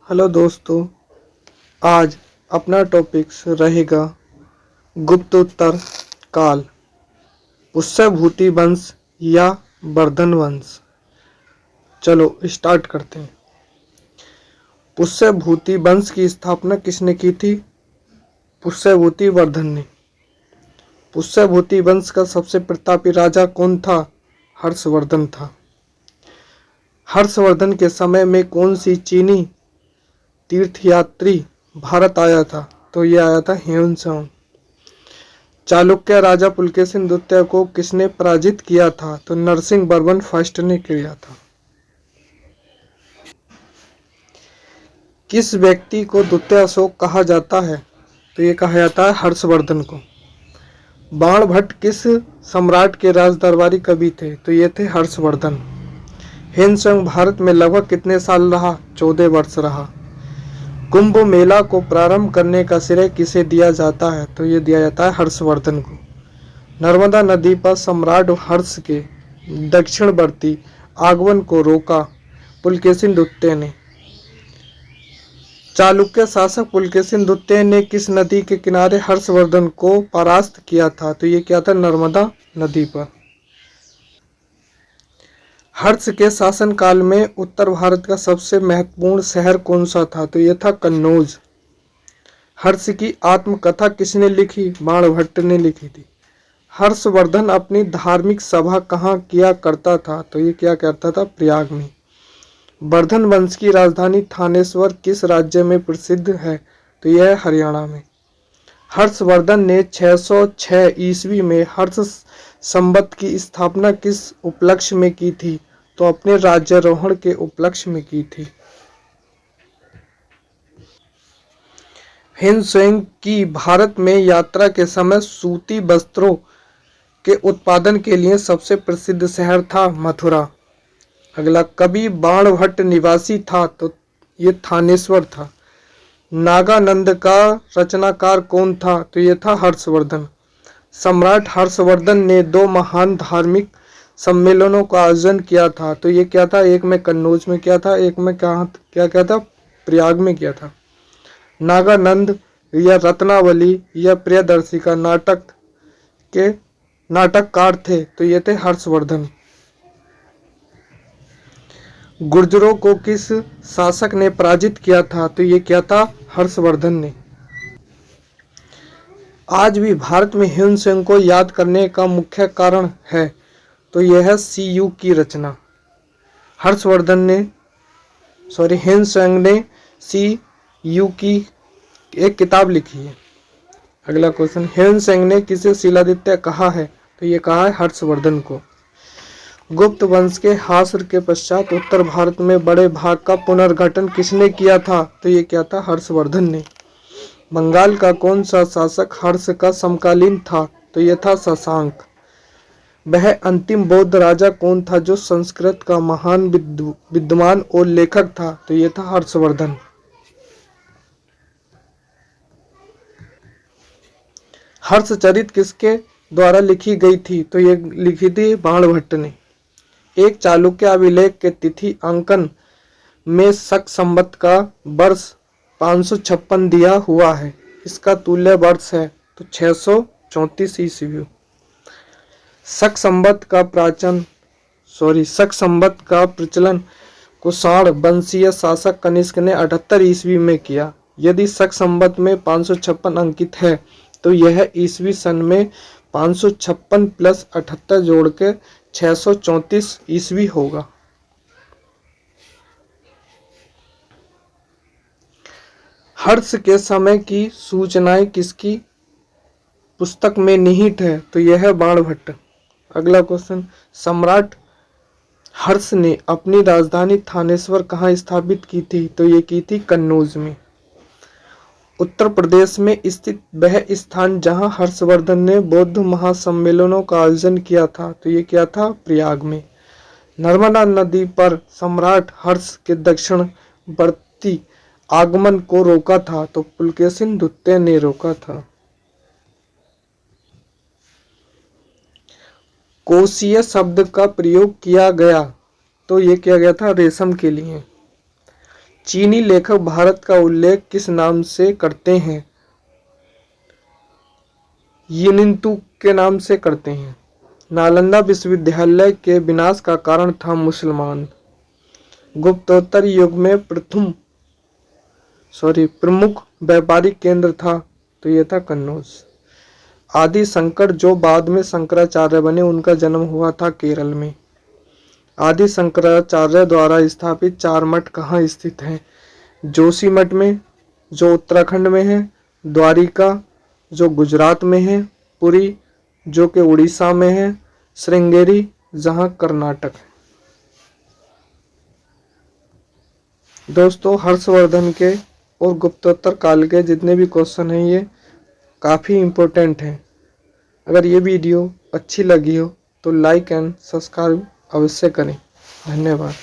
Hello दोस्तों। आज अपना टॉपिक्स रहेगा गुप्तोत्तर काल, पुष्यभूति वंश या वर्धन वंश। चलो स्टार्ट करते हैं। पुष्यभूति वंश की स्थापना किसने की थी? पुष्यभूति वर्धन ने। पुष्यभूति वंश का सबसे प्रतापी राजा कौन था? हर्षवर्धन था। हर्षवर्धन के समय में कौन सी चीनी तीर्थयात्री भारत आया था? तो ये आया था ह्वेनसांग। चालुक्य राजा पुलकेशिन द्वितीय को किसने पराजित किया था? तो नरसिंहवर्मन फर्स्ट ने किया था। किस व्यक्ति को द्वितीय अशोक कहा जाता है? तो ये कहा जाता है हर्षवर्धन को। बाणभट्ट किस सम्राट के राजदरबारी कवि थे? तो ये थे हर्षवर्धन। ह्वेनसांग भारत में लगभग कितने साल रहा? 14 वर्ष रहा। कुंभ मेला को प्रारंभ करने का श्रेय किसे दिया जाता है? तो ये दिया जाता है हर्षवर्धन को। नर्मदा नदी पर सम्राट हर्ष के दक्षिणवर्ती आगमन को रोका पुलकेशिन द्वितीय ने। चालुक्य शासक पुलकेशिन द्वितीय ने किस नदी के किनारे हर्षवर्धन को परास्त किया था? तो ये क्या था? नर्मदा नदी पर। हर्ष के शासनकाल में उत्तर भारत का सबसे महत्वपूर्ण शहर कौन सा था? तो यह था कन्नौज। हर्ष की आत्मकथा किसने लिखी? बाणभट्ट ने लिखी थी। हर्षवर्धन अपनी धार्मिक सभा कहाँ किया करता था? तो ये क्या करता था? प्रयाग में। वर्धन वंश की राजधानी थानेश्वर किस राज्य में प्रसिद्ध है? तो यह है हरियाणा में। हर्षवर्धन ने 606 ईस्वी में हर्ष संवत की स्थापना किस उपलक्ष्य में की थी? तो अपने राज्यारोहण के उपलक्ष्य में की थी। ह्वेनसांग की भारत में यात्रा के समय सूती वस्त्रों के उत्पादन के लिए सबसे प्रसिद्ध शहर था मथुरा। अगला, कवि बाणभट्ट निवासी था? तो ये थानेश्वर था। नागानंद का रचनाकार कौन था? तो ये था हर्षवर्धन। सम्राट हर्षवर्धन ने 2 महान धार्मिक सम्मेलनों का आयोजन किया था। तो ये क्या था? एक में कन्नौज में किया था, एक में क्या था? प्रयाग में किया था। नागानंद या रत्नावली या प्रियदर्शी का नाटक के नाटककार थे? तो ये थे हर्षवर्धन। गुर्जरों को किस शासक ने पराजित किया था? तो ये क्या था? हर्षवर्धन ने। आज भी भारत में ह्वेनसांग को याद करने का मुख्य कारण है तो यह है सीयू की रचना। ह्वेनसांग ने सीयू की एक किताब लिखी है। अगला क्वेश्चन, ह्वेनसांग ने किसे शिलादित्य कहा है? तो ये कहा है हर्षवर्धन को। गुप्त वंश के ह्रास के पश्चात उत्तर भारत में बड़े भाग का पुनर्गठन किसने किया था? तो ये क्या था? हर्षवर्धन ने। बंगाल का कौन सा शासक हर्ष का समकालीन था? तो यह था शशांक। वह अंतिम बौद्ध राजा कौन था जो संस्कृत का महान विद्वान और लेखक था? तो यह था हर्षवर्धन। हर्षचरित किसके द्वारा लिखी गई थी? तो ये लिखी थी बाणभट्ट ने। एक चालुक्य अभिलेख के तिथि अंकन में शक संवत का वर्ष 556 दिया हुआ है। इसका तुल्य वर्ष है तो 634 ईस्वी। शक संवत का प्रचलन कुषाण वंशीय शासक कनिष्क ने 78 ईस्वी में किया। यदि शक संवत में 556 अंकित है तो यह ईस्वी सन में 556 प्लस 78 जोड़ के 634 ईस्वी होगा। हर्ष के समय की सूचनाएं किसकी पुस्तक में निहित है? तो यह है बाणभट्ट। अगला क्वेश्चन, सम्राट हर्ष ने अपनी राजधानी थानेश्वर कहाँ स्थापित की थी? तो ये की थी कन्नौज में। उत्तर प्रदेश में स्थित वह स्थान जहां हर्षवर्धन ने बौद्ध महासम्मेलनों का आयोजन किया था? तो ये क्या था? प्रयाग में। नर्मदा नदी पर सम्राट हर्ष के दक्षिणवर्ती आगमन को रोका था? तो पुलकेशिन द्वितीय ने रोका था। कोशीय शब्द का प्रयोग किया गया तो ये किया गया था रेशम के लिए। चीनी लेखक भारत का उल्लेख किस नाम से करते हैं? यिनिंतु के नाम से करते हैं। नालंदा विश्वविद्यालय के विनाश का कारण था मुसलमान। गुप्तोत्तर युग में प्रमुख व्यापारिक केंद्र था, तो यह था कन्नौज। आदि शंकर जो बाद में शंकराचार्य बने, उनका जन्म हुआ था केरल में। आदि शंकराचार्य द्वारा स्थापित 4 मठ कहाँ स्थित हैं? जोशीमठ में, जो उत्तराखंड में है, द्वारिका जो गुजरात में है, पुरी जो कि उड़ीसा में है, श्रृंगेरी जहाँ कर्नाटक है। दोस्तों, हर्षवर्धन के और गुप्तोत्तर काल के जितने भी क्वेश्चन हैं ये काफ़ी इम्पोर्टेंट हैं। अगर ये वीडियो अच्छी लगी हो तो लाइक एंड सब्सक्राइब अवश्य करें। धन्यवाद।